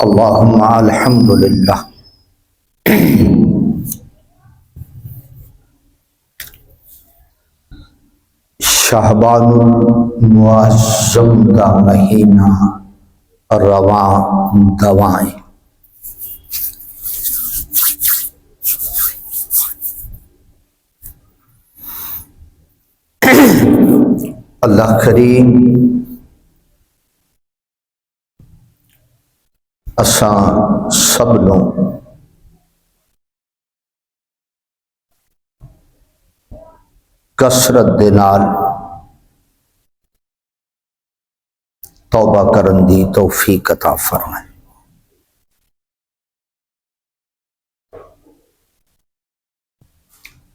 اللہم الحمدللہ۔ شعبان المعظم کا مہینہ رواں دوائیں۔ اللہ کریم اساں سب نوں کثرت دے نال توبہ کرن دی توفیق عطا فرمائے۔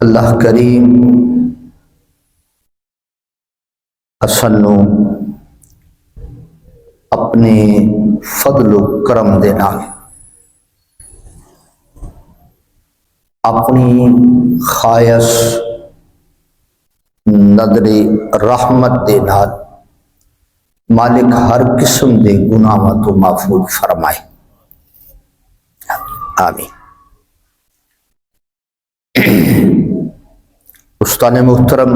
اللہ کریم اسانوں اپنے فضل و کرم دے نال اپنی خواہش نظر رحمت دے نال مالک ہر قسم دے گناہاں تو محفوظ فرمائے، آمین۔ استاد محترم،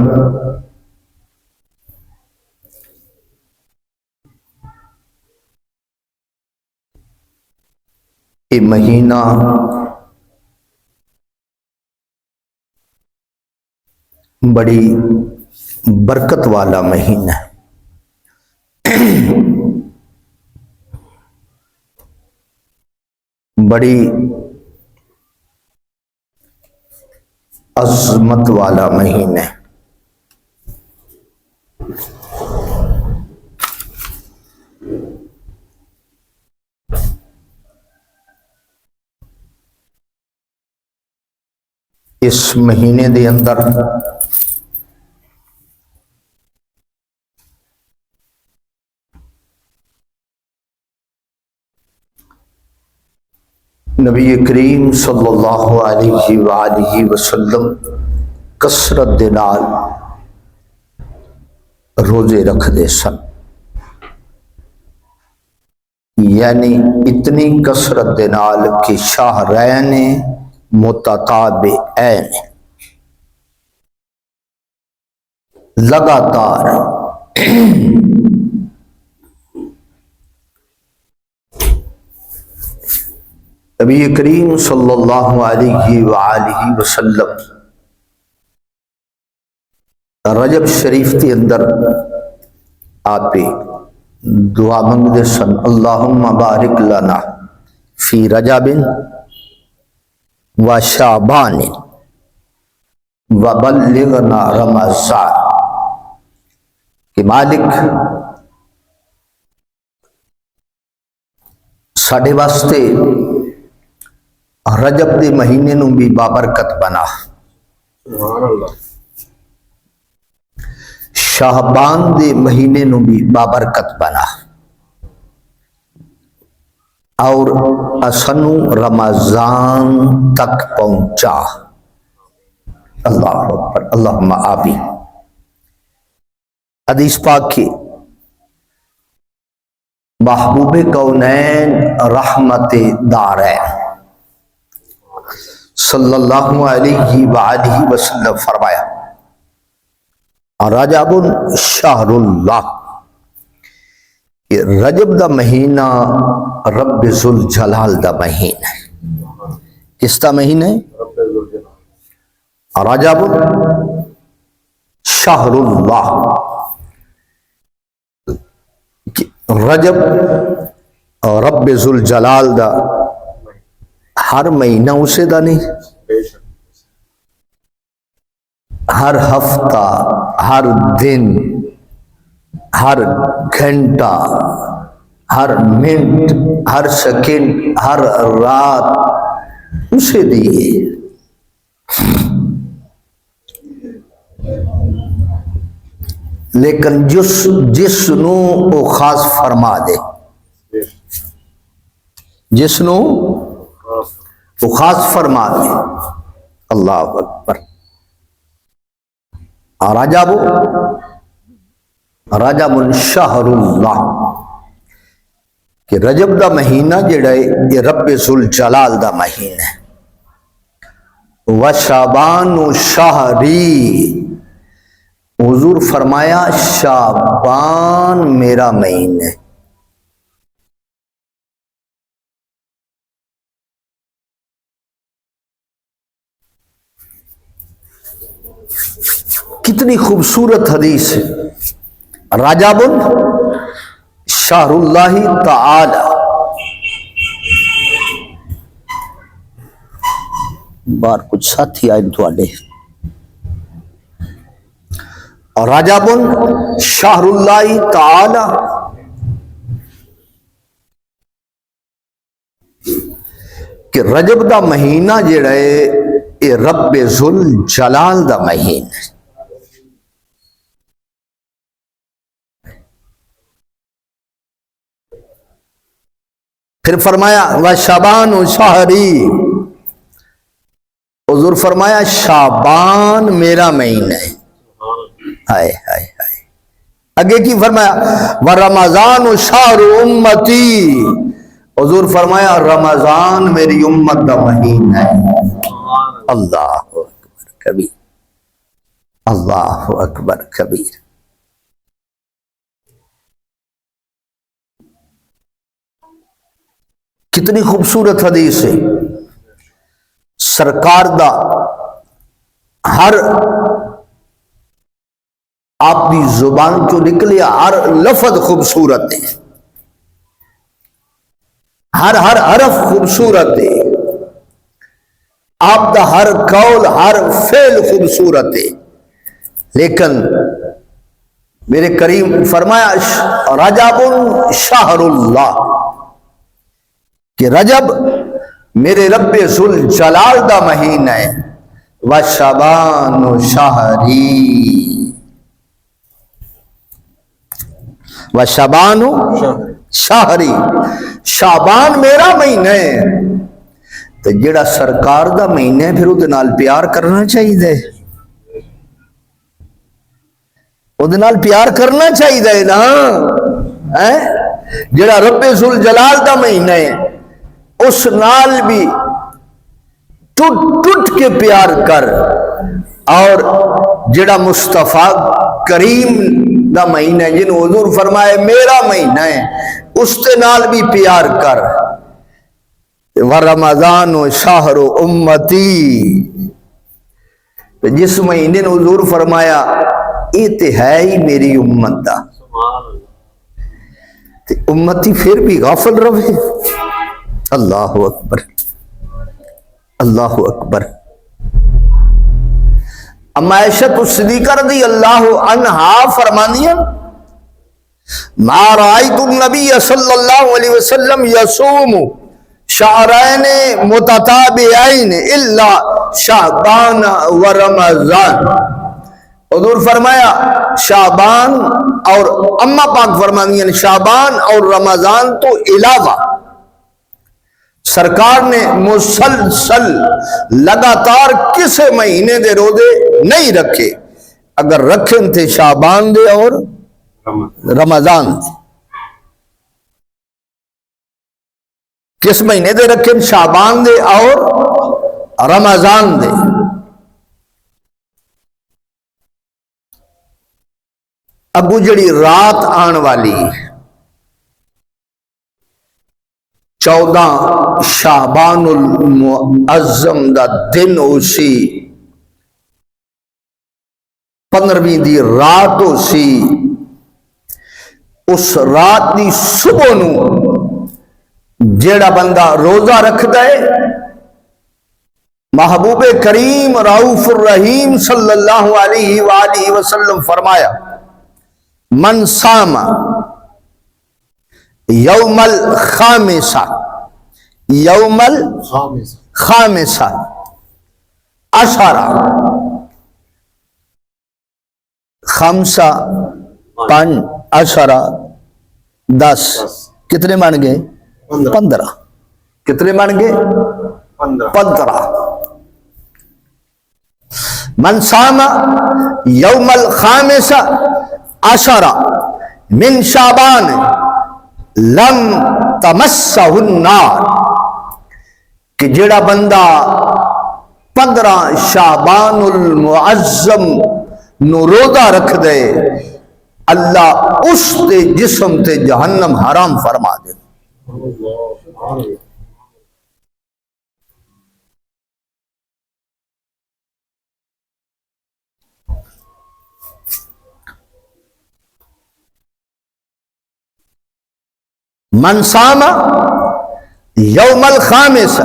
یہ مہینہ بڑی برکت والا مہینہ ہے۔ بڑی عظمت والا مہینہ ہے۔ اس مہینے دے اندر نبی کریم صلی اللہ علیہ وآلہ وسلم کثرت دے نال روزے رکھ دے سن، یعنی اتنی کثرت دے نال کہ شہرین متتابعین لگاتار نبی کریم صلی اللہ علیہ وآلہ وسلم رجب شریف کے اندر آپ دعا منگتے سن، اللہم بارک لنا فی رجب و شعبان و بلغنا رمضان، کہ مالک ساڈے واسطے رجب دے مہینے نوں بھی بابرکت بنا، شعبان دے مہینے نوں بھی بابرکت بنا، اور اسنوں رمضان تک پہنچا۔ اللہ اکبر، اللہم آمین۔ حدیث پاک کی محبوب کونین رحمت دارین صلی اللہ علیہ وآلہ وسلم فرمایا، رجب شہر اللہ، کہ رجب دا مہینہ رب ذوالجلال دا مہینہ ہے۔ کس دا مہینہ ہے؟ رجب شہر اللہ، رجب رب ذوالجلال دا ہر مہینہ اسے دا نہیں، ہر ہفتہ، ہر دن، ہر گھنٹہ، ہر منٹ، ہر سیکنڈ، ہر رات اسے دیے۔ لیکن جس نو وہ خاص فرما دے، جس نو وہ خاص فرما دے، اللہ اکبر۔ رجب شہر اللہ، کہ رجب دا مہینہ جڑا ہے یہ رب ذوالجلال دا مہینہ ہے. وشعبان شہری، حضور فرمایا شعبان میرا مہینہ ہے. کتنی خوبصورت حدیث ہے. رجب شہر اللہ تعالی. بار کچھ ساتھی آئے تھوڑے. رجب شہر اللہ تعالی، کہ رجب دا مہینہ جڑا ہے یہ رب ذوالجلال دا مہینہ ہے. پھر فرمایا وشعبان شہری، حضور فرمایا شعبان میرا مہینہ ہے. ہائے ہائے ہائے. اگے کی فرمایا ورمضان شہر امتی، حضور فرمایا رمضان میری امت کا مہینہ ہے. اللہ اکبر کبیر، اللہ اکبر کبیر. کتنی خوبصورت حدیث ہے. سرکار دا ہر آپ دی زبان چو نکلے ہر لفظ خوبصورت ہے، ہر حرف خوبصورت ہے، آپ دا ہر قول ہر فعل خوبصورت ہے. لیکن میرے کریم فرمایا رجب شہر اللہ، کہ رجب میرے رب ذوالجلال دا مہینہ ہے. وشعبان شہری، وشعبان شہری، شعبان میرا مہینہ ہے. تو جڑا سرکار دا مہینہ ہے پھر وہ نال پیار کرنا چاہیے، وہ نال پیار کرنا چاہیے نا. جڑا رب ذوالجلال دا مہینہ ہے اس نال بھی ٹوٹ ٹوٹ کے پیار کر، اور جڑا مصطفیٰ کریم دا مہینہ ہے جن حضور فرمائے میرا مہینہ ہے اس کے نال بھی پیار کر. ورمضان شہر امتی، جس مہینے نے حضور فرمایا یہ تے ہے ہی میری امت دا، امتی پھر بھی غافل رہے. اللہ اکبر، اللہ اکبر. اما عائشہ صدیقہ رضی اللہ عنہا فرمانی ہے ما رأیت النبی صلی اللہ علیہ وسلم یصوم شہرین متتابعین الا شعبان و رمضان. حضور فرمایا شعبان، اور اما پاک فرمانی ہے شعبان اور رمضان تو علاوہ سرکار نے مسلسل لگاتار کسے مہینے دے روزے نہیں رکھے. اگر رکھیں تھے شعبان دے اور رمضان دے. کس مہینے دے رکھیں؟ شعبان دے اور رمضان دے. ابو جڑی رات آن والی 14 شعبان المعظم دا دن اسی 15ویں دی رات اسی، اس رات دی صبح نو جیڑا بندہ روزہ رکھ دے محبوب کریم رؤوف الرحیم صلی اللہ علیہ وآلہ وسلم فرمایا من صام یوم الخامسہ، یوم الخامسہ عشرہ، خمسہ 5 عشرہ 10، کتنے مان گئے؟ 15. کتنے مان گئے؟ 15. من صام یوم الخامسہ عشرہ من شعبان لم تمسہ النار، کہ جڑا بندہ 15 شعبان المعظم نو روزہ رکھ دے اللہ اس دے جسم تے جہنم حرام فرما دے۔ من صام یوم الخامس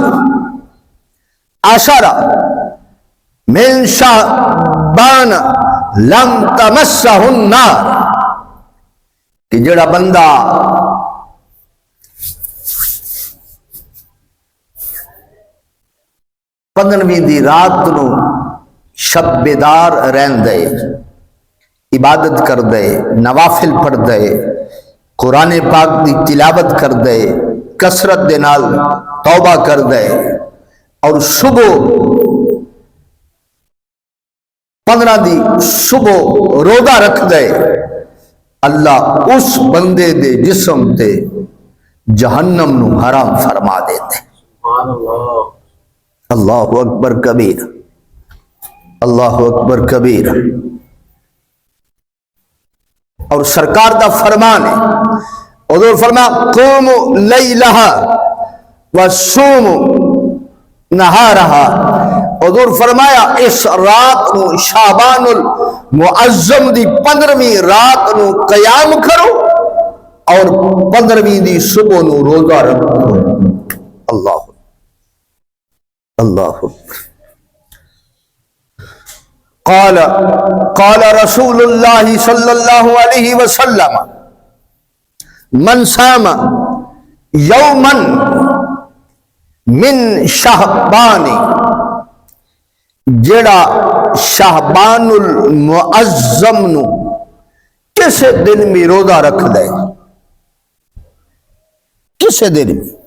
عشر من شعبان لم تمسہ النار، کہ جڑا بندہ 15ویں دی رات نو شب بیدار رہن دے، عبادت کر دے، نوافل پڑھ دے، قرآن پاک دی تلاوت کر دے، کثرت دے نال توبہ کر دے، اور صبح 15 دی صبح روزہ رکھ دے، اللہ اس بندے دے جسم تے جہنم نو حرام فرما دیتے۔ اللہ اکبر کبیر، اللہ اکبر کبیر۔ اور سرکار دا فرمان ہے، حضور فرمایا قوموا لیلہا وصوموا نہارہا، حضور فرمایا اس رات نو شعبان المعظم دی 15ویں رات نو قیام کرو اور 15ویں دی صبح نو روزہ رکھو۔ اللہ اللہ اکبر۔ قال رسول اللہ صلی اللہ علیہ وسلم من صام یوما من شعبان، جڑا شعبان المعظم نو کسے دن میں روزہ رکھ دے، کسے دن میں،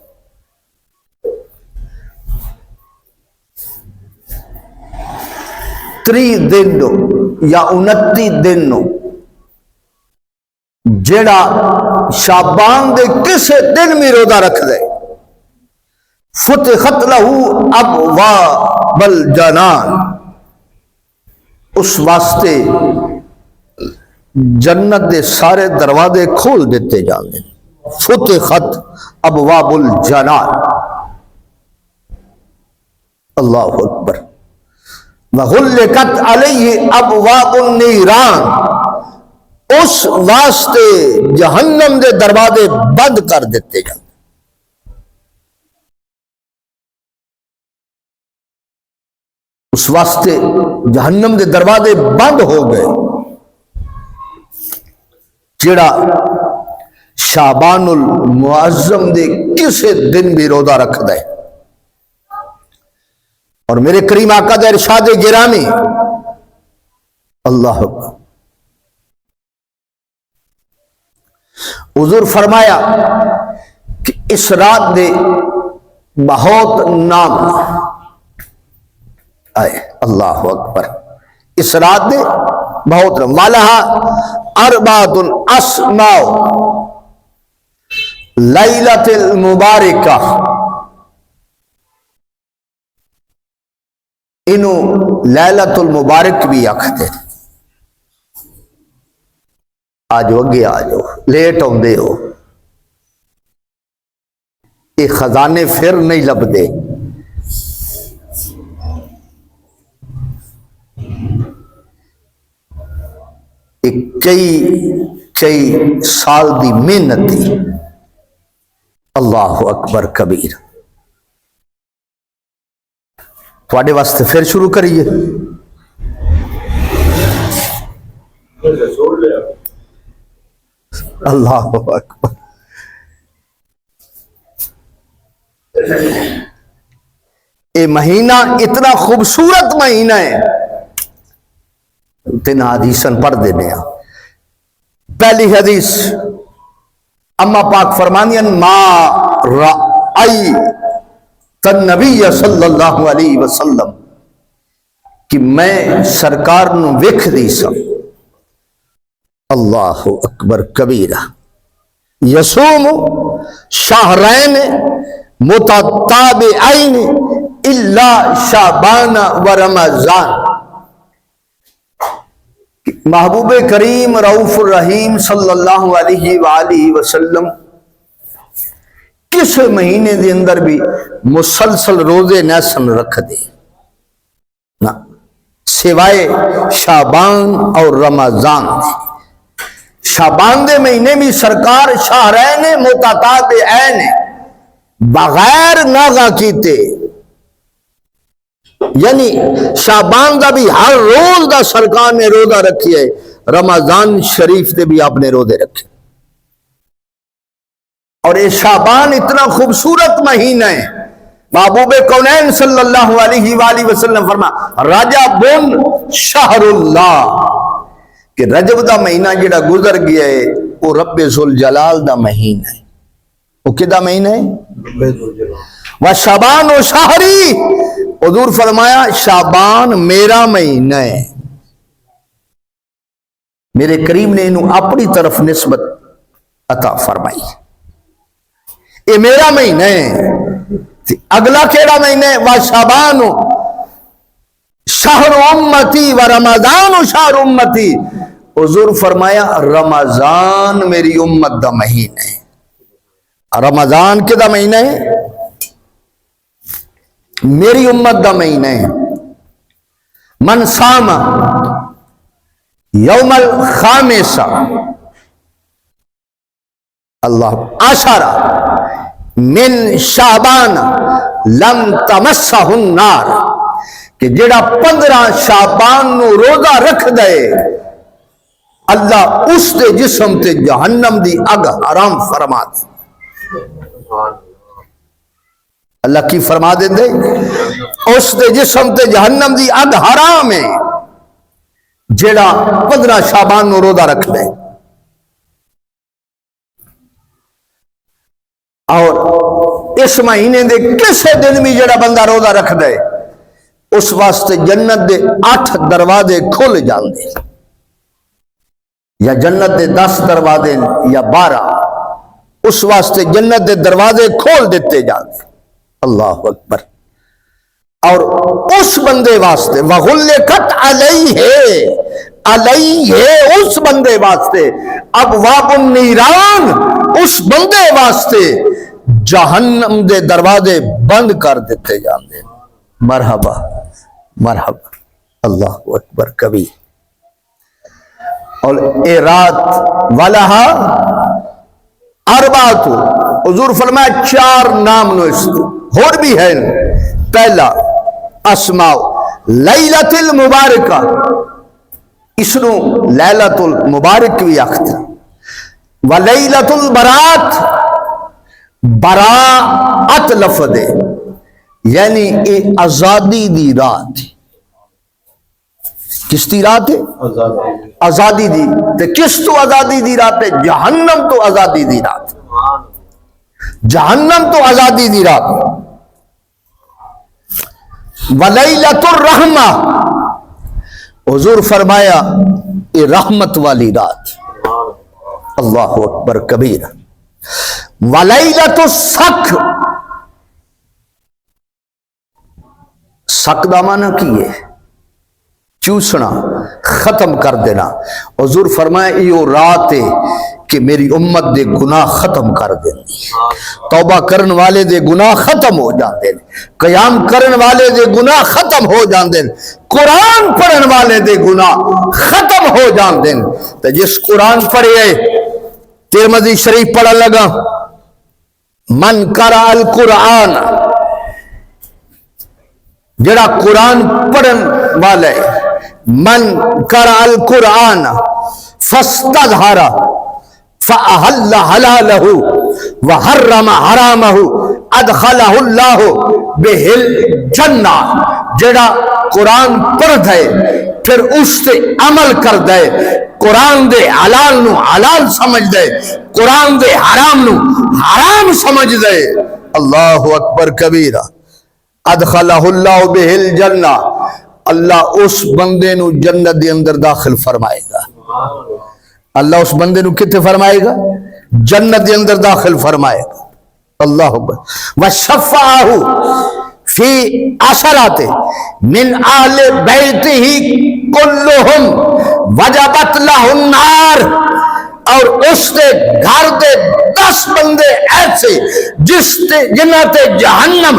تری دن نو یا 29 دن نو، جڑا شعبان دے کسے دن میں روزہ رکھ دے، فتحت لہو ابواب الجنان، اس واسطے جنت دے سارے دروازے کھول دیتے جاندے، فتحت ابواب الجنان۔ اللہ اکبر۔ وغلقت علیہ ابواب النیران، اس واسطے جہنم دے دروازے بند کر دیتے جاندے۔ اس واسطے جہنم دے دروازے بند ہو گئے، جڑا شعبان المعظم دے کسے دن بھی روزہ رکھ دے۔ اور میرے کریم آقا دا ارشاد گرامی، اللہ اکبر، حضور فرمایا کہ اس رات دے بہت نام آئے، اللہ اکبر، اس رات دے بہت نام، وَلَهَا أَرْبَعَةٌ أَسْمَاءُ لیلۃ المبارکہ، انہوں لیلۃ المبارک بھی آکھتے۔ آجو اگے آجو، لیٹ ہوندے ہو، یہ خزانے پھر نہیں لبدے۔ کئی سال دی محنت دی۔ اللہ اکبر کبیر۔ تواڈے واسطے پھر شروع کریے۔ اللہ اکبر۔ یہ مہینہ اتنا خوبصورت مہینہ ہے، تین حدیثاں پڑھ دینے ہیں۔ پہلی حدیث اما پاک فرمانیاں ما رأی نبی صلی اللہ علیہ وسلم، کہ میں سرکار نو ویکھ دی سا۔ اللہ اکبر کبیرہ۔ یصوم شہرین متتابعین الا شعبان و رمضان. محبوب کریم رؤوف الرحیم صلی اللہ علیہ وآلہ وسلم کس مہینے دے اندر بھی مسلسل روزے نیسن رکھ دے نا، سوائے شعبان اور رمضان. شعبان دے مہینے بھی سرکار شہرین متتابعین بغیر ناغا کیتے، یعنی شعبان دا بھی ہر روز دا سرکار نے روزہ رکھی ہے، رمضان شریف دے بھی آپ نے روزے رکھے. اور یہ شعبان اتنا خوبصورت مہینہ ہے، محبوب کونین صلی اللہ علیہ وآلہ وسلم فرما رجب شہر اللہ، کہ رجب دا مہینہ جڑا گزر گیا ہے وہ رب ذوالجلال دا مہینہ ہے. وہ کدا مہینہ ہے؟ و شعبان و شہری. حضور فرمایا شعبان میرا مہینہ ہے. میرے کریم نے انہوں اپنی طرف نسبت عطا فرمائی، یہ میرا مہینہ ہے. اگلا کیڑا مہینہ ہے؟ و شعبان شہر امتی و رمضان شہر امتی. حضور فرمایا رمضان میری امت دا مہینہ ہے. رمضان کے دا مہینہ ہے؟ میری امت دا مہینہ ہے. من صام یوم الخامسہ اللہ عشرہ من شعبان لم تمسہ النار، کہ جڑا 15 شعبان نو روزہ رکھ دے اللہ اس دے جسم تے جہنم دی اگ حرام فرما دے. اللہ کی فرما دے دے اس دے جسم تے جہنم دی اگ حرام ہے جڑا 15 شعبان نو روزہ رکھ دے. اور اس مہینے دے کسے دن بھی جڑا بندہ روزہ رکھ دے اس واسطے جنت دے 8 دروازے کھل جاندے، یا جنت دے 10 دروازے یا 12، اس واسطے جنت دے دروازے کھول دیتے جاندے. اللہ اکبر. اور اس بندے واسطے وغلقت علیہ اس بندے واسطے ابواب النیران، اس بندے واسطے جہنم دے دروازے بند کر دیتے جاندے. مرحبا مرحبا. اللہ اکبر کبھی. اور اے رات والہا اربعۃ، حضور فرمایا 4 نام نو اس اور بھی ہے. پہلا اسماء لیلۃ المبارکہ، اس نو لیلۃ المبارک بھی آکھتے، و لیلۃ البراۃ، براءت لفظ ہے یعنی اے آزادی دی رات. کس دی رات ہے؟ آزادی دی. تے کس تو آزادی دی رات ہے؟ جہنم تو آزادی دی رات. جہنم تو آزادی دی رات. ولیلۃ الرحمہ، حضور فرمایا یہ رحمت والی رات. اللہ اکبر کبیر. ولیلۃ السک، سک دا معنی کی ہے؟ چوسنا، ختم کر دینا. حضور فرمایا یہ رات ہے کہ میری امت دے گناہ ختم کر دیں. توبہ کرن والے دے گناہ ختم ہو جاندے، قیام کرن والے دے گناہ ختم ہو جاندے، قرآن پڑھن والے دے گناہ ختم ہو جاندے. تو جس قرآن پڑھے ترمذی شریف پڑھا لگا من قرأ القرآن، جڑا قرآن پڑھن والے، من قرأ القرآن فاستظہر فأحل حلالہ وحرم حرامہ ادخلہ اللہ بہ الجنہ. جڑا قرآن پڑھ دے پھر اس سے عمل کر دے، قرآن دے حلال نو حلال سمجھ دے، قرآن دے حرام نو حرام سمجھ دے. اللہ اکبر کبیرہ. ادخلہ اللہ بہ الجنہ، اللہ اس بندے نو جنت دے اندر داخل فرمائے گا. اللہ اس بندے نو کتے فرمائے گا؟ جنت کے اندر داخل فرمائے گا. اللہ اکبر. وشفعہ فی عشرات من اہل بیتہ کلہم وجبت لہ النار. اور اس کے گھر دے 10 بندے ایسے جنہاں تے جہنم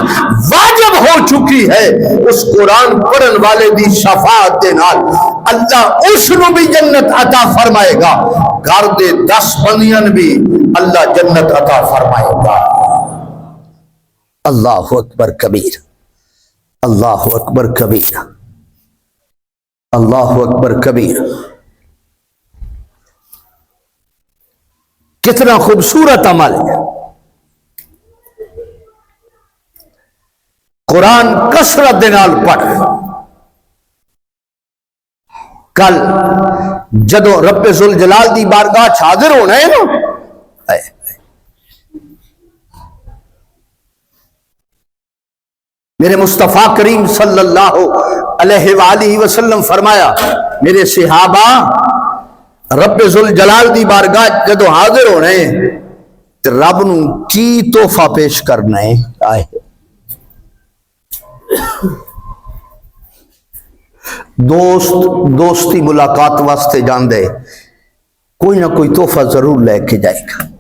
واجب ہو چکی ہے، اس قرآن پڑھن والے دی شفاعت دے نال اللہ اس نو بھی جنت عطا فرمائے گا. گھر دے 10 بندیاں بھی اللہ جنت عطا فرمائے گا. اللہ اکبر کبیر. اللہ اکبر کبیر. اللہ اکبر کبیر. کتنا خوبصورت عمل ہے. قرآن کثرت دے نال پڑھ. کل جدو رب ذوالجلال دی بارگاہ حاضر ہونا ہے نا، میرے مصطفیٰ کریم صلی اللہ علیہ وآلہ وسلم فرمایا، میرے صحابہ رب ذوالجلال دی بارگاہ جدو حاضر ہونا ہے تو رب نو کی تحفہ پیش کرنا ہے. آئے دوستی ملاقات واسطے جان دے، کوئی نہ کوئی تحفہ ضرور لے کے جائے گا.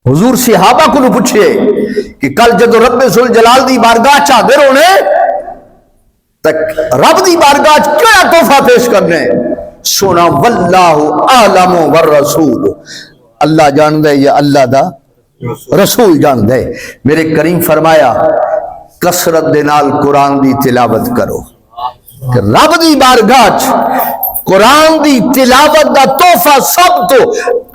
حضور صحابہ کو پوچھے کہ کل جدو رب ذوالجلال دی بارگاہ حاضر ہونے تک رب دی بارگاہ کیا تحفہ پیش کرنے؟ سونا واللہ اعلم والرسول، اللہ جان دے یا اللہ دا رسول جان دے. میرے کریم فرمایا کثرت دے نال قرآن دی تلاوت کرو. رب دی بارگاہ قرآن دی تلاوت دا تحفہ سب تو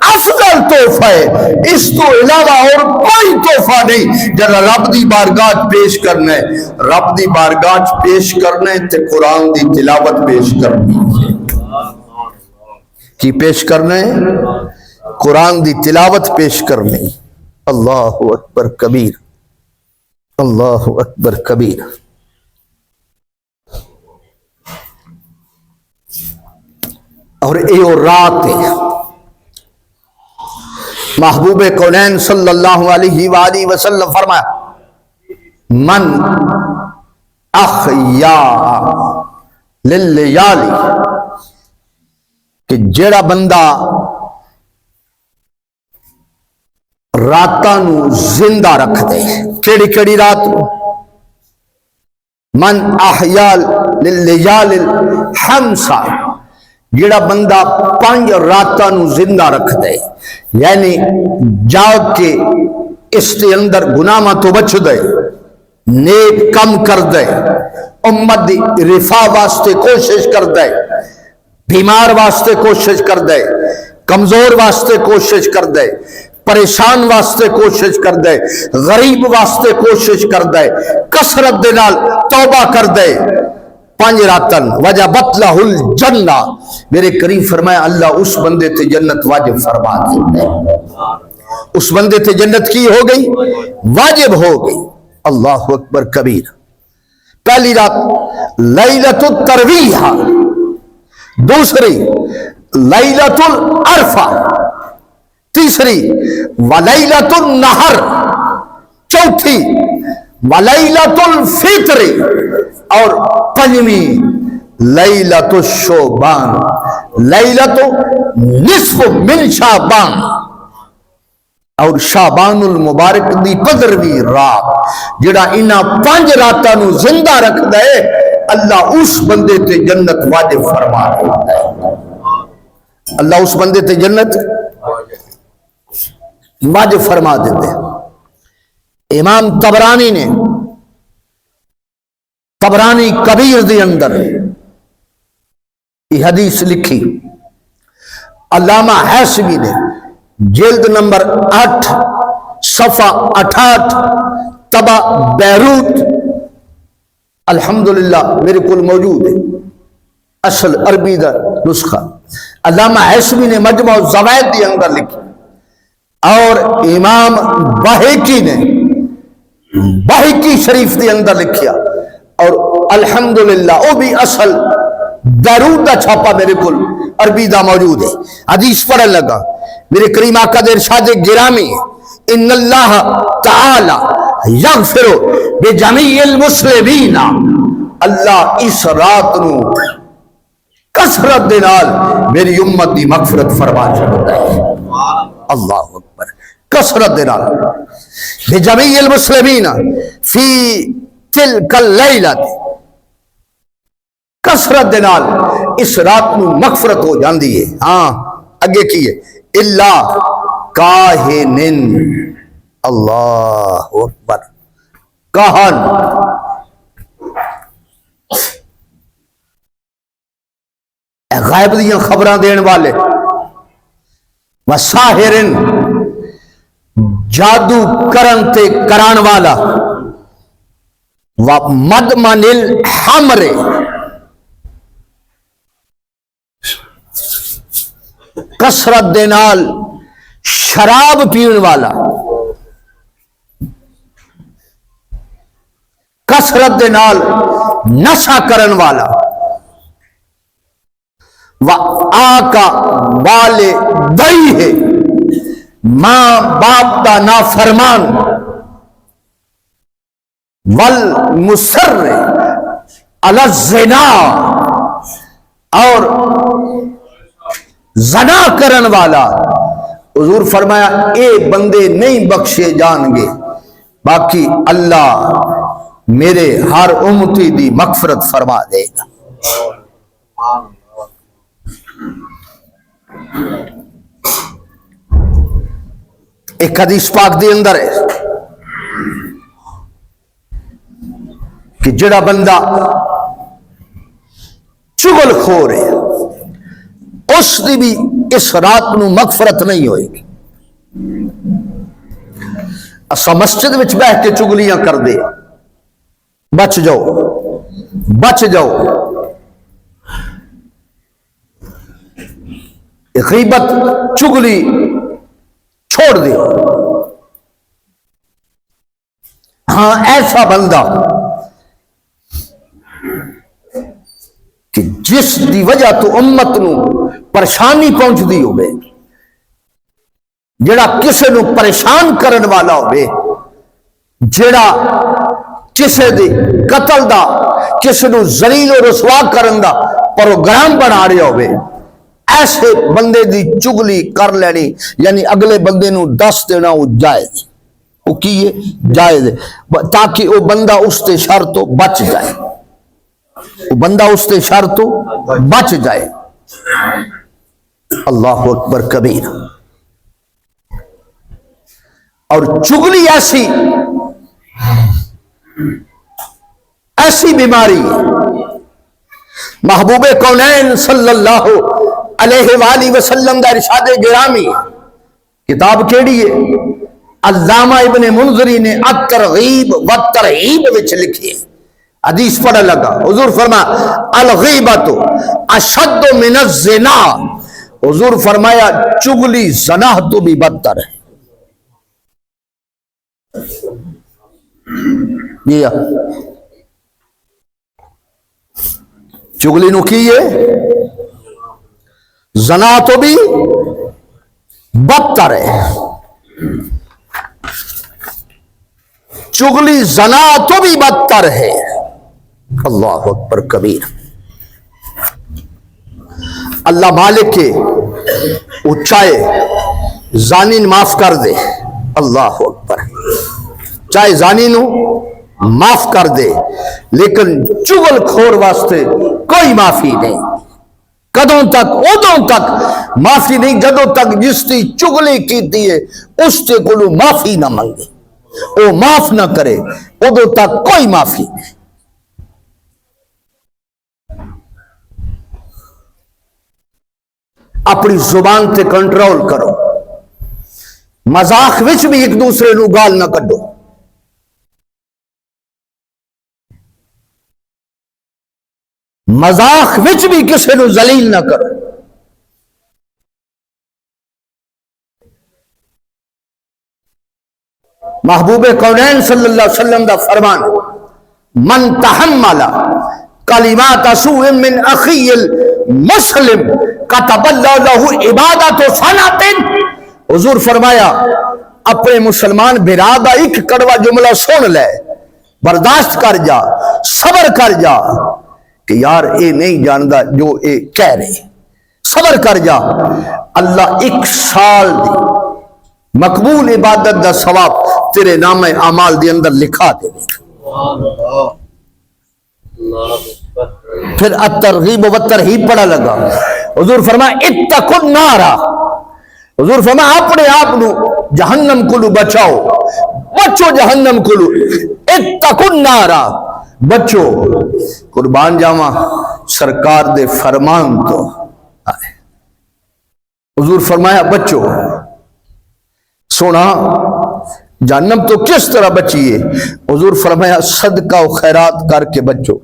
افضل تحفہ ہے. اس تو علاوہ اور کوئی تحفہ نہیں جنہاں رب دی بارگاہ پیش کرنا ہے. رب دی بارگاہ پیش کرنا ہے تے قرآن دی تلاوت پیش کرنی ہے. کی پیش کرنا ہے؟ قرآن دی تلاوت پیش کرنی. اللہ اکبر کبیر. اللہ اکبر کبیر. اور یہ رات ہے محبوب کونین صلی اللہ علیہ وآلہ وسلم فرمایا من احیا للیالی، کہ جیڑا بندہ راتاں نو زندہ رکھ دے. کیڑی کیڑی رات نو؟ من احیا للیال الحمسہ، جیڑا بندہ 5 راتاں نو زندہ رکھ دے، یعنی جاگ کے اس کے اندر گناہاں تو بچ دے، نیک کم کر دے، امت دی رفاع واسطے کوشش کر دے، بیمار واسطے کوشش کر دے، کمزور واسطے کوشش کر دے، پریشان واسطے کوشش کر دے، غریب واسطے کوشش کر دے، کثرت دے نال توبہ کر دے. 5 راتن وجبت لہ الجنہ. میرے کریم فرمایا اللہ اس بندے تے جنت واجب فرما دیتا ہے. اس بندے تے جنت کی ہو گئی؟ واجب ہو گئی. اللہ اکبر کبیر. پہلی رات لیلۃ الترویہ، دوسری لیلۃ العرفہ، تیسری ولیلۃ النہر، چوتھی ولیلۃ الفطر، اور 5ویں لیلۃ الشعبان، لیلۃ نصف من شعبان، اور شعبان المبارک دی 15ویں رات. جڑا انہاں 5 راتاں نو زندہ رکھ دے اللہ اس بندے تے جنت واجب فرما دیتا ہے. اللہ اس بندے تے جنت واجب فرما دیتے ہیں. امام طبرانی نے طبرانی کبیر دے اندر یہ حدیث لکھی. علامہ حیثمی نے جلد نمبر 8 صفحہ 68 طبع بیروت، الحمدللہ میرے کول موجود ہے اصل عربی دا نسخہ. علامہ حیثمی نے مجمع الزوائد دے اندر لکھی، اور امام بہیقی نے بہیقی شریف دے اندر لکھیا، اور الحمدللہ وہ بھی اصل بیروت دا چھاپا میرے کو عربی دا موجود ہے. حدیث پڑھن لگا میرے کریم آقا دے ارشاد گرامی ان اللہ تعالی یغفر بجمیع المسلمین، اللہ اس رات نو کثرت دے نال میری امت دی مغفرت فرما چھڑدا ہے. اللہ اکبر. کثرت دے نال بجمیع المسلمین فی تلک اللیلۃ، کثرت دے نال اس رات نو مغفرت ہو جاندی ہے. ہاں اگے کی ہے اللہ کاہنن. اللہ اکبر. کاہن غائب دیاں خبراں دین والے، وساہرن جادو کرن تے کران والا، ومدمن الحمر کثرت دے نال شراب پین والا، کثرت دے نال نشہ کرن والا، وآقا والدیہ ماں باپ دا نافرمان، والمصر علی الزنا، اور زنا کرن والا. حضور فرمایا اے بندے نہیں بخشے جان گے، باقی اللہ میرے ہر امتی دی مغفرت فرما دے گا. ایک حدیث پاک دے اندر ہے کہ جڑا بندہ چغل خور ہے اس دی بھی اس رات نو مغفرت نہیں ہوئے گی. اسا مسجد وچ بیٹھ کے چگلیاں کر دے، بچ جاؤ بچ جاؤ. غیبت چگلی چھوڑ دے. ہاں ایسا بندہ کہ جس دی وجہ تو امت نو پریشانی پہنچ دی ہوئے، جڑا کسے نو پریشان کرن والا ہوئے، جڑا کسے دی قتل دا، کسے نو ذلیل و رسوا کرن دا پروگرام بنا رہے ہوئے، ایسے بندے دی چگلی کر لینی، یعنی اگلے بندے نو دس دینا وہ جائز، وہ کیے جائز ہے، تاکہ وہ بندہ اس تے شر تو بچ جائے، وہ بندہ اس تے شر تو بچ جائے. اللہ اکبر کبیر. اور چگلی ایسی بیماری ہے. محبوب کونین صلی اللہ علیہ وآلہ وسلم دا ارشاد گرامی، کتاب کیڑی ہے؟ علامہ ابن منذری نے الترغیب والترہیب وچ لکھی ہے. حدیث پڑھا لگا، حضور فرما الغیبت اشد من الزنا. حضور فرمایا چگلی زنا تو بھی بدتر ہے. چگلی نو کیے زنا تو بھی بدتر ہے. چگلی زنا تو بھی بدتر ہے. اللہ اکبر کبیر. اللہ مالک کے وہ چاہے زانی معاف کر دے، اللہ اکبر، چاہے زانی نو معاف کر دے، لیکن چغل خور واسطے کوئی معافی نہیں. کدوں تک؟ ادوں تک معافی نہیں جدوں تک جس کی چگلی کیتی ہے اس کے کولوں معافی نہ منگے، وہ معاف نہ کرے، ادوں تک کوئی معافی نہیں. اپنی زبان تے کنٹرول کرو، مذاق وچ بھی ایک دوسرے نو گال نہ کڈو. مذاق وچ بھی کسی نو ذلیل نہ کرو. محبوب کونین صلی اللہ علیہ وسلم دا فرمان، من تحمل کلمات سوء من اخی المسلم کتب اللہ لہ عبادت سنت. حضور فرمایا اپنے مسلمان برا دا ایک کڑوا جملہ سن لے، برداشت کر جا، صبر کر جا کہ یار اے نہیں جاندا جو اے کہہ رہے، صبر کر جا، اللہ 1 سال دی مقبول عبادت دا ثواب تیرے نام اعمال دے اندر لکھا دے. پھر الترغیب و الترہیب پڑھا لگا. حضور فرمایا اتقوا النار، حضور فرمایا اپنے آپ نو جہنم کو بچاؤ، بچو جہنم کو، اتقوا النار، بچو. قربان جاواں سرکار دے فرمان تو حضور فرمایا بچو. سونا جہنم تو کس طرح بچیے؟ حضور فرمایا صدقہ و خیرات کر کے بچو.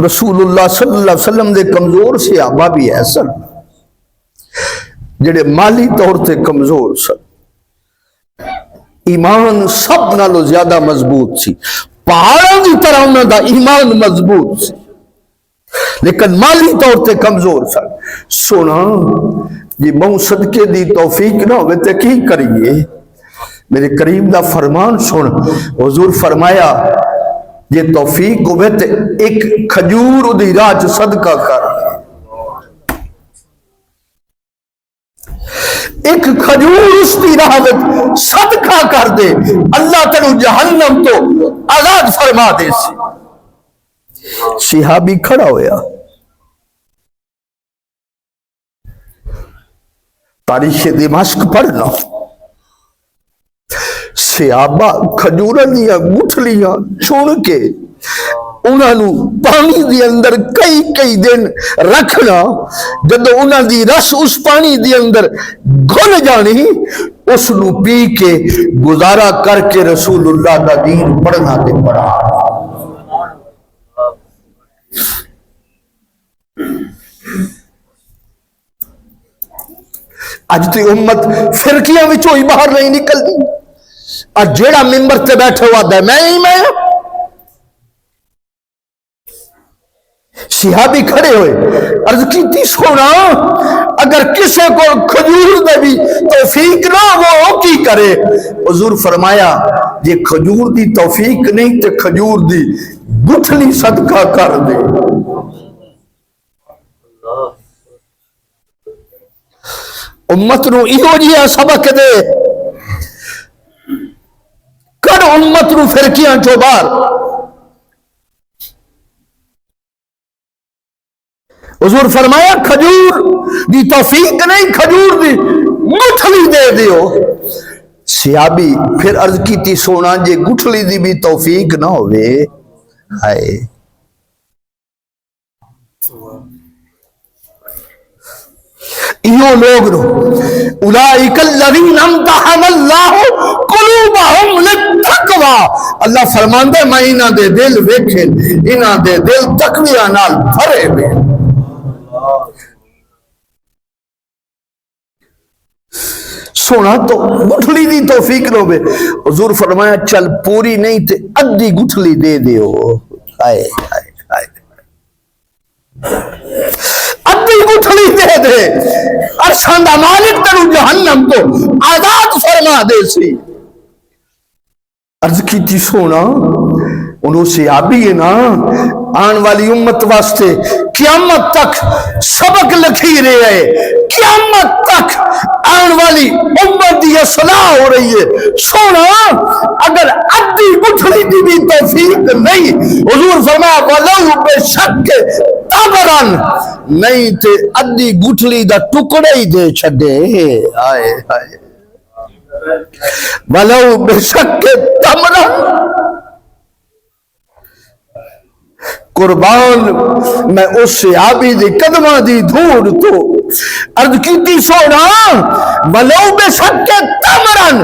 رسول اللہ صلی اللہ علیہ وسلم دے کمزور صحابہ بھی ہے سن، جڑے مالی طور تے کمزور سن، ایمان سب نالو زیادہ مضبوط سی، پہاڑوں کی طرح انہوں دا ایمان مضبوط سی، لیکن مالی طور تے کمزور سن. سونا جی موں صدقے دی توفیق نہ ہوئے تے کی کریے؟ میرے کریم دا فرمان سن. حضور فرمایا جی توفیق ہوئے تے ایک کھجور دی راج صدقہ کر، ایک کھجور اس دی راہ صدقہ کر دے، اللہ تینو جہنم تو آزاد فرما دے سی. صحابی کھڑا ہویا، تاریخ دمشق پڑھنا، صحابہ کھجورہ دیا گٹھلیاں چھوڑ کے انہاں نو پانی دی اندر کئی دن رکھنا، جدو انہاں دی رس اس پانی دی اندر گھل جانی، اس نو پی کے گزارا کر کے رسول اللہ دا دین پڑھنا تے پڑھا. اج تی امت فرقیاں وچوں ہی باہر نہیں نکلتی. اور جیڑا ممبر تے بیٹھے ہوا دے میں صحابی کھڑے ہوئے، عرض کیتی سونا اگر کسے کو کھجور دے بھی توفیق نہ وہ کی کرے؟ حضور فرمایا یہ کھجور دی توفیق نہیں تے کھجور دی گٹھلی صدقہ کر دے. امت نو ایہو جہا سبق دے، کر امت نو فرقیاں چوں باہر. حضور فرمایا کھجور دی توفیق نہیں، کھجور دی گٹھلی دے دیو. صحابی پھر عرض کیتی سونا جے گٹھلی دی بھی توفیق نہ ہوئے، ہائے ایو لوگ نو اولئک الذین امتحن اللہ قلوبہم للتقوی، اللہ فرماندا میں انہاں دے دل ویکھے، انہاں دے دل تقوی نال بھرے ہوئے. سونا تو گٹھلی دی توفیق نہ ہوئے. حضور فرمایا چل پوری نہیں تے ادھی گٹھلی دے دیو. ہائے ہائے ہائے، ادھی گٹھلی دے دے، عرشاں دا مالک تینو جہنم تو آزاد فرما دے سی. عرض کیتی سونا انہوں صحابی ہے نا، آن والی امت واسطے قیامت تک سبق لکھی رہے ہیں، قیامت تک آن والی امت دی اصلاح ہو رہی ہے. سونا اگر ادھی گٹھلی دی بھی توفیق نہیں، حضور فرمایا ولو بشک تمرن، نہیں تے ادھی گٹھلی دا ٹکڑا ہی دے چھڈے. آئے آئے ولو بشک تمرن. قربان میں اس صحابی دی قدمہ دی دھوڑ تو عرض کیتی سونا ولو بشک تمرن،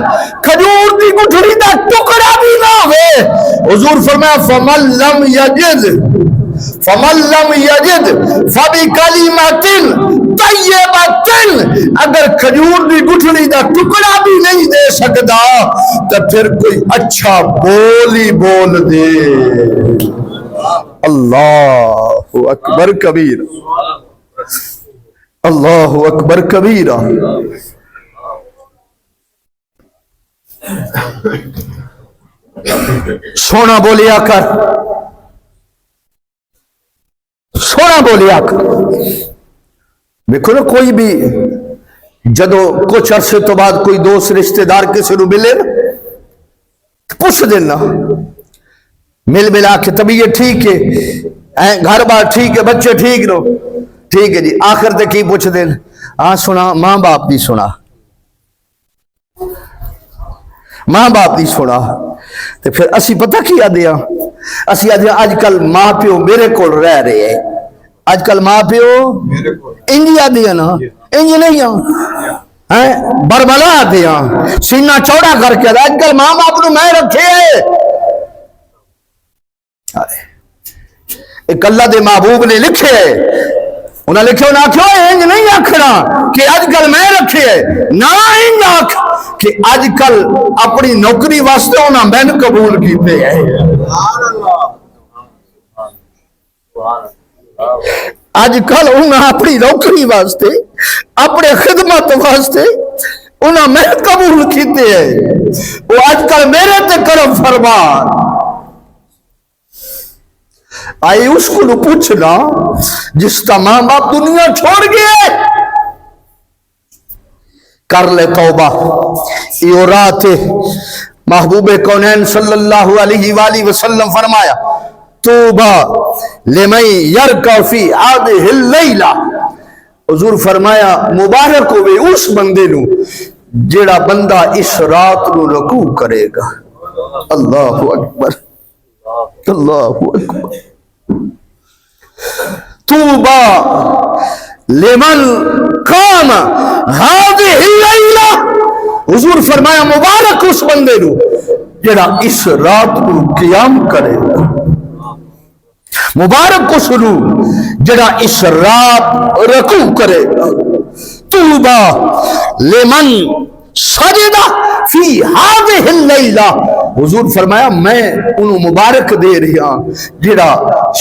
کھجور دی گٹھلی دا ٹکڑا بھی نہ ہوئے. حضور فرمایا فمن لم یجد فبکلمۃ طیبۃ اگر کھجور دی گٹھلی دا ٹکڑا بھی نہیں دے سکتا تو پھر کوئی اچھا بول ہی بول دے۔ اللہ اکبر کبیر، اللہ اکبر کبیرہ۔ سونا بولیا کر، سونا بولیا کر۔ دیکھو نا کوئی بھی جدو کچھ عرصے تو بعد کوئی دوست رشتہ دار کسی نو ملے نا، پوچھ دینا، مل ملا کے طبیعت ٹھیک ہے، گھر بار ٹھیک ہے، بچے ٹھیک نو، ٹھیک ہے جی، آخر تے کی پوچھ دین؟ ہاں سنا ماں باپ دی سنا، ماں باپ دی سنا۔ تو پھر اسی پتہ کیا دیا، اسی آدھیا آج کل ماں پیو میرے کول رہ رہے ہیں، آج کل ماں پیو انجیا دیا نا، انج نہیں ہیں بربلا دیا سینہ چوڑا کر کے، آج کل ماں باپ نو میں رکھے ایک اللہ دے محبوب نے لکھے، انہاں لکھے انہاں کیوں انج نہیں آکھنا کہ آج کل میں رکھے نہ، انج آکھ کہ آج کل اپنی نوکری واسطے انہاں میں قبول کیتے ہیں۔ آج کل انہاں اپنی نوکری واسطے، اپنے خدمت واسطے انہاں میں قبول کیتے ہیں، وہ آج کل میرے تے کرم فرما۔ آئی اس کو نو پوچھنا جس کا ماں باپ دنیا چھوڑ گئے، کر لے توبہ۔ یہ رات محبوب کونین صلی اللہ علیہ وآلہ وسلم فرمایا توبہ لمن یرکع فی ہذہ اللیلہ، حضور فرمایا مبارک ہوئے اس بندے نو جیڑا بندہ اس رات نو رکوع کرے گا۔ اللہ اکبر، اللہ اکبر۔ توبہ لمن قام ہذہ اللیلہ، حضور فرمایا مبارک اس بندے نو جڑا اس رات نو قیام کرے گا، مبارک اس نو جڑا اس رات رکوع کرے گا۔ توبہ لمن سجد فی ہذہ اللیلہ، حضور فرمایا میں انہوں مبارک دے رہا جڑا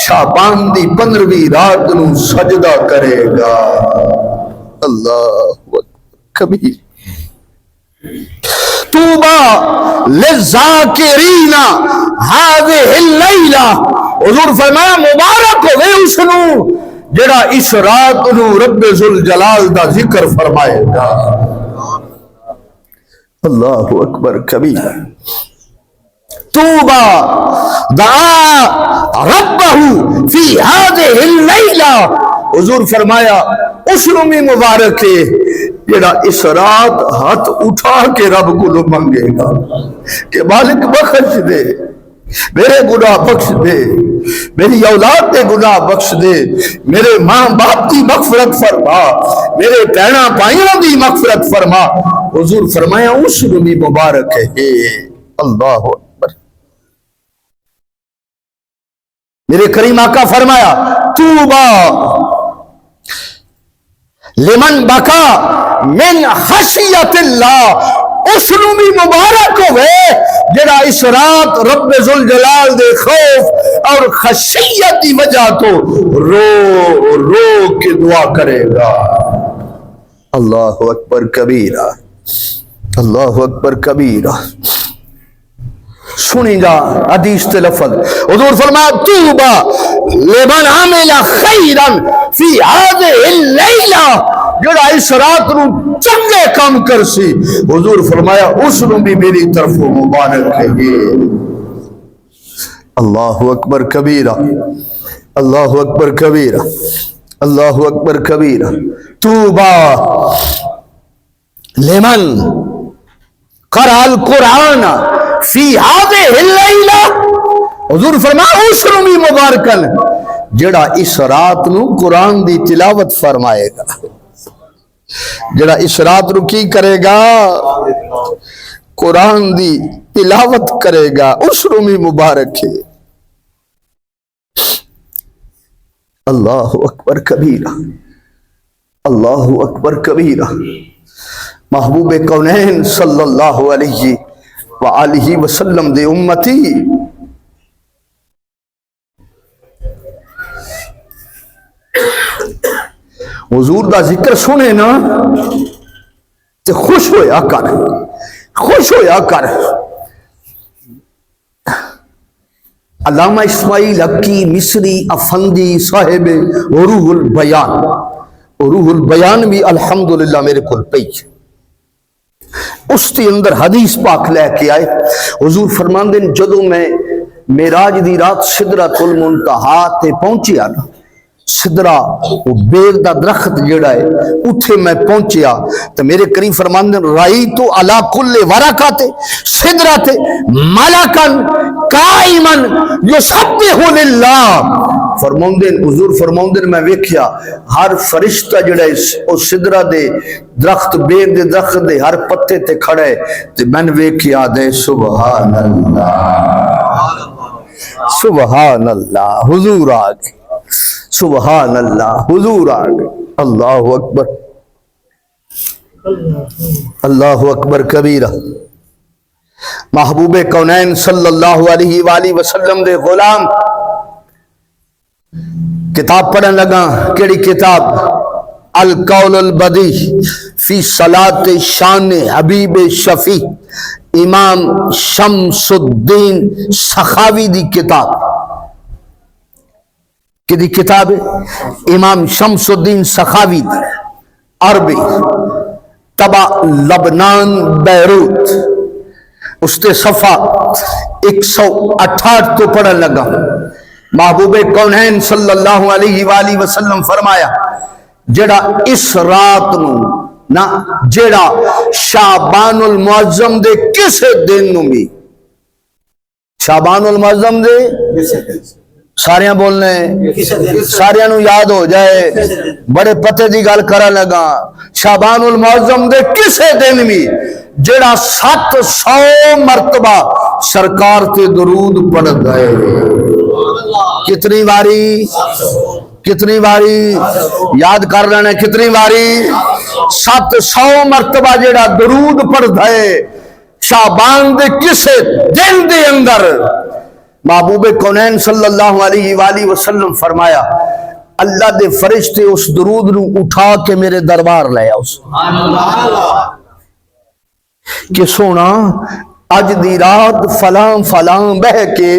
شعبان دی 15ویں رات نو سجدہ کرے گا۔ اللہ کبھی توبہ للذاکرین ہذہ اللیلہ، حضور فرمایا مبارک ہوئے اس نو جڑا اس رات نو رب ذوالجلال دا ذکر فرمائے گا۔ اللہ اکبر کبیر۔ توبہ دعا ربہ فی ہذہ اللیلہ، حضور فرمایا اس نو بھی مبارک ہے جڑا اس رات ہاتھ اٹھا کے رب کو منگے گا کہ مالک بخش دے، میرے گناہ بخش دے، میری اولاد دے گناہ بخش دے، میرے ماں باپ دی مغفرت فرما، میرے بہناں بھائیاں دی مغفرت فرما۔ حضور فرمایا اس کو بھی مبارک ہے۔ اللہ اکبر۔ میرے کریم آقا فرمایا توبہ لمن بکا من خشیت اللہ، اس نو بھی مبارک ہوئے جڑا اس رات رب ذوالجلال دے خوف اور خشیت دی وجہ تو رو رو کے دعا کرے گا۔ اللہ اکبر کبیرہ، اللہ اکبر کبیرہ۔ سنی جا حدیث تے لفظ، حضور فرمایا توبہ لمن عمل خیرا فی ہذہ اللیلہ، جڑا اس رات نو چنگے کام کر سی، حضور فرمایا اس نو بھی میری طرف مبارک ہے۔ اللہ اکبر کبیرہ، اللہ اکبر کبیرہ، اللہ اکبر کبیرہ۔ توبہ لمن قرأ القرآن فی ہذہ اللیلہ، حضور فرمایا اس نو بھی مبارکن جڑا اس رات نو قرآن دی تلاوت فرمائے گا، جڑا اس رات نو کی کرے گا، قرآن دی تلاوت کرے گا، اس نو بھی مبارک ہے۔ اللہ اکبر کبیرہ، اللہ اکبر کبیرہ. محبوب کونین صلی اللہ علیہ وآلہ وسلم دے امتی حضور دا ذکر سنے نا تے خوش ہویا کر، خوش ہویا کر. علامہ اسماعیل حقی مصری افندی صاحب روح البیان، روح البیان بھی الحمدللہ میرے کل پئی، اس کے اندر حدیث پاک لے کے آئے. حضور فرماندے نے جدوں میں معراج دی رات سدرۃ المنتہا تے پہنچیا نا، سدرہ وہ بیر دا درخت جڑا ہے اتھے میں پہنچیا تو میرے کریم فرماندے رائی تو علا کل ورقات سدرۃ ملکن قائمن یسبح للہ. فرماندے حضور فرماندے میں ویکھیا ہر فرشتہ جڑا ہے او سدرہ دے درخت بیر دے درخت دے ہر پتے تے کھڑا ہے تے میں ویکھیا دے سبحان اللہ سبحان اللہ. حضور آ گئے، سبحان اللہ، حضور آ گئے. اللہ اکبر، اللہ اکبر کبیرہ. محبوب کونین صلی اللہ علیہ وآلہ وسلم دے غلام کتاب پڑھن لگا. کیڑی کتاب؟ القول البدیع فی صلاۃ شان حبیب شفیع، امام شمس الدین سخاوی دی کتاب. کہ کتاب امام شمس الدین سخاوی عربی، طبع لبنان بیروت. اس کے صفحہ 168 تو پڑھن لگا. محبوب کونین صلی اللہ علیہ وآلہ وسلم فرمایا جڑا اس رات نو نہ جڑا شعبان المعظم دے کسے دن نو بھی، شعبان المعظم دے ساریاں بولنے ساریاں نو یاد ہو جائے، بڑے پتے دی گل کرا لگا. شعبان المعظم دے کسے دن بھی جڑا 700 مرتبہ سرکار تے درود پڑھ گئے. کتنی باری؟ کتنی باری؟ یاد کر لینا کتنی باری؟ 700 مرتبہ جڑا درود پڑھ گئے شعبان دے کسے دن دے اندر. محبوب کونین صلی اللہ علیہ وآلہ وسلم فرمایا اللہ دے فرشتے اس درود نو اٹھا کے میرے دربار لے آؤ کہ سونا اج دی رات فلاں فلاں بہ کے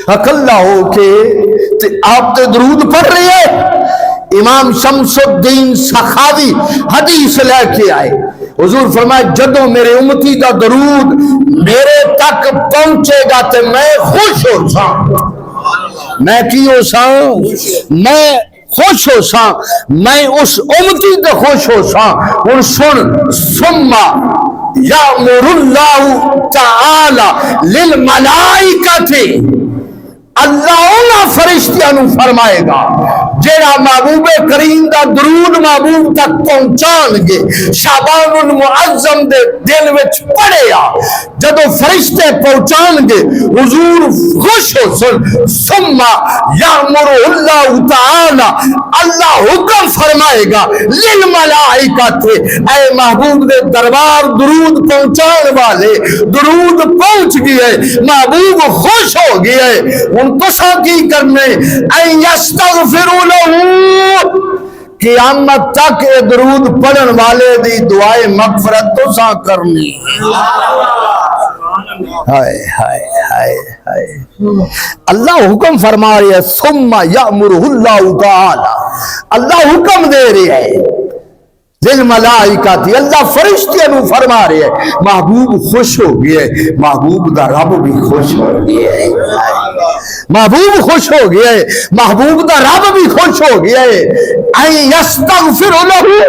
اکلا ہو کے تے آپ تے درود پڑھ رہی ہے. امام شمس الدین سخاوی حدیث لے کے آئے. حضور فرمائے جدوں میرے امتی دا درود میرے تک پہنچے گا تے میں خوش ہو سا. میں کی ہو سا؟ میں خوش ہو سا، میں اس امتی تے خوش ہو سا. اور سن ثم یامر اللہ تعالی للملائکۃ، اللہ انہاں فرشتیاں نو فرمائے گا جیڑا محبوب کریم دا درود محبوب تک پہنچان گے شعبان المعظم دے دل وچ پڑھیا. جدو فرشتے پہنچان گے حضور خوش ہو سن ثم یامر اللہ تعالی، اللہ حکم فرمائے گا للملائکۃ، اے محبوب دے دربار درود پہنچان والے درود پہنچ گئے، محبوب خوش ہو گئے. تسا کی کرنے این یستغفروا لہو، قیامت تک درود پڑھن والے دی دعائے مغفرت تسا کرنی. ہائے ہائے ہائے ہائے. اللہ حکم فرما رہے ہیں ثم یامرہ اللہ تعالی، اللہ حکم دے رہے ہیں للملائکۃ، اللہ فرشتیاں نو فرما رہے ہیں محبوب خوش ہو گئے، محبوب دا رب بھی خوش ہو گیا ہے. محبوب خوش ہو گیا ہے، محبوب دا رب بھی خوش ہو گیا ہے. این یستغفر لہو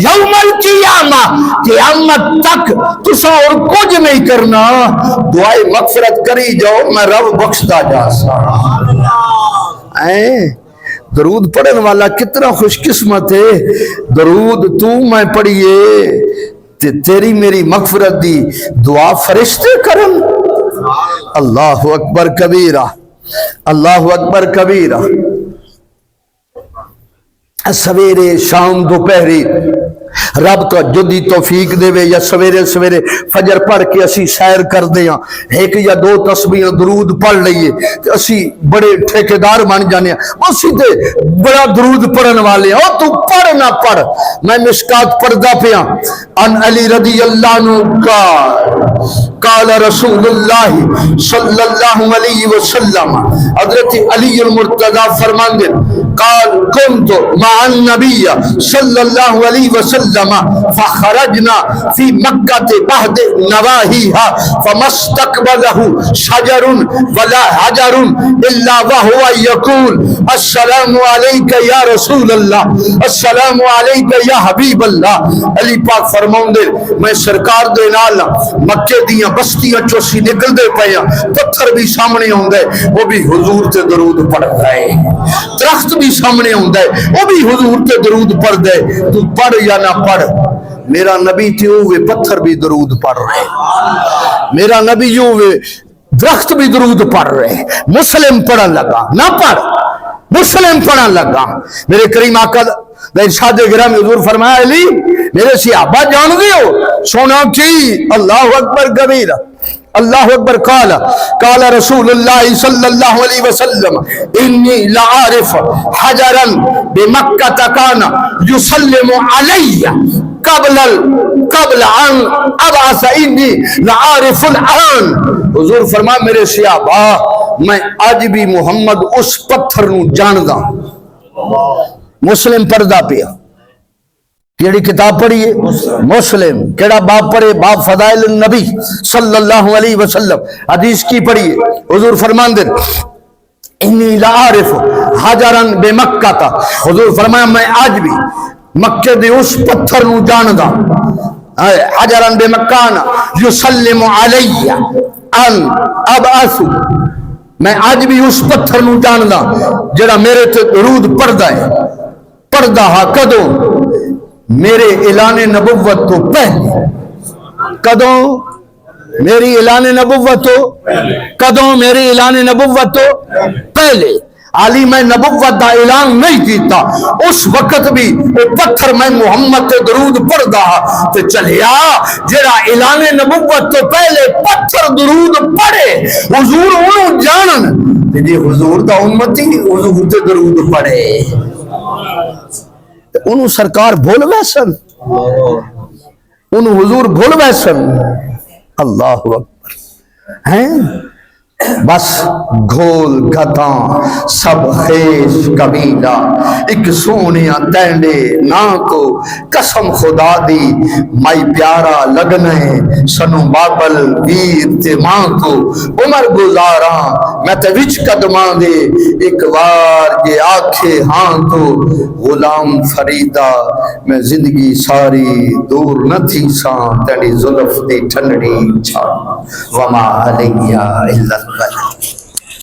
یوم القیامہ، قیامت تک تسا اور کچھ نہیں کرنا، دعائے مغفرت کری جاؤ میں رب بخشتا جا سا. درود پڑھن والا کتنا خوش قسمت ہے. درود تو میں پڑھیے تے تیری میری مغفرت دی دعا فرشتے کرن. اللہ اکبر کبیرہ، اللہ اکبر کبیرہ. سویرے شام دوپہری رب تو جدی توفیق دے یا سویرے سویرے فجر پڑھ کے اسی سیر کر دیاں ایک یا دو تسبیحاں درود پڑھ لئیے تے اسی بڑے ٹھیکیدار بن جانے اسی تے بڑا درود پڑھن والے او تو پڑھ نہ پڑھ میں مشکات پردہ پیا ان علی رضی اللہ عنہ قال رسول اللہ صلی اللہ علیہ وسلم حضرت علی المرتضی فرماندے قال كنت مع النبي صلى الله عليه وسلم فخرجنا في مكة بعد نواهيها فما استقبله شجر ولا حجر إلا وهو يقول السلام عليك يا رسول الله السلام عليك يا حبيب الله علی پاک فرماؤں دے میں سرکار دے نال مکے دیاں بستیاں چوسی نکل دے پیا پتھر بھی سامنے ہوں دے وہ بھی حضور تے درود پڑھ رہے درخت بھی سامنے ہوں دے وہ بھی حضور تے درود پڑھ دے تو پڑھ یا نہ پڑھ میرا نبی تے ہوئے پتھر بھی درود پڑھ رہے میرا نبی ہوئے درخت بھی درود پڑھ رہے مسلم پڑھن لگا نہ پڑھ مسلم پڑھن لگا میرے کریم آقا ارشاد گرامی حضور فرمایا علی میرے صحابہ جان دیو سونا کی اللہ اکبر کبیرہ اللہ اکبر قال رسول اللہ صلی اللہ علیہ وسلم انی لعارف حجرا بمکہ کان یسلم علی قبل ان ابعث انی لعارف الان حضور فرمایا میرے صحابہ میں آج بھی محمد اس پتھر نو جاندہ مسلم پردہ پیا کیڑی کتاب پڑھیے مسلم کیڑا باب پڑھے باب فضائل النبی صلی اللہ علیہ وسلم حدیث کی پڑھیے حضور فرمان دے انی لعارف حجرا بمکہ تا حضور فرمایا میں آج بھی مکہ دے اس پتھر نو جاندہ حجرا بمکان یسلم علی ان ابعث میں آج بھی اس پتھر نو جاندہ جڑا میرے تے درود پڑھدا ہے پردہ کدوں میرے اعلان نبوت تو پہلے کدوں میری اعلان نبوت تو کدوں میری اعلان نبوت تو پہلے علی میں نبوت دا اعلان نہیں کیتا اس وقت بھی وہ پتھر میں محمد تے درود پڑھدا تے چلیا جڑا اعلان نبوت تو پہلے پتھر درود پڑھے حضور انہوں جانن تے جی حضور دا امتی حضور تے درود پڑھے انہوں سرکار بھول ویسن انہوں حضور بھول ویسن اللہ اکبر ہیں بس گھول گھتاں سب خیش قبیلہ ایک سونیا تینڈے نا کو قسم خدا دی مائی پیارا لگنے سنو بابل ویر تے ماں کو عمر گزاراں میں تے وچ قدمان دے ایک وار یہ آنکھیں ہاں تو غلام فریدہ میں زندگی ساری دور نہ تھی ساں تیری زلف دی ٹھنڈی چھا وما علیہ الا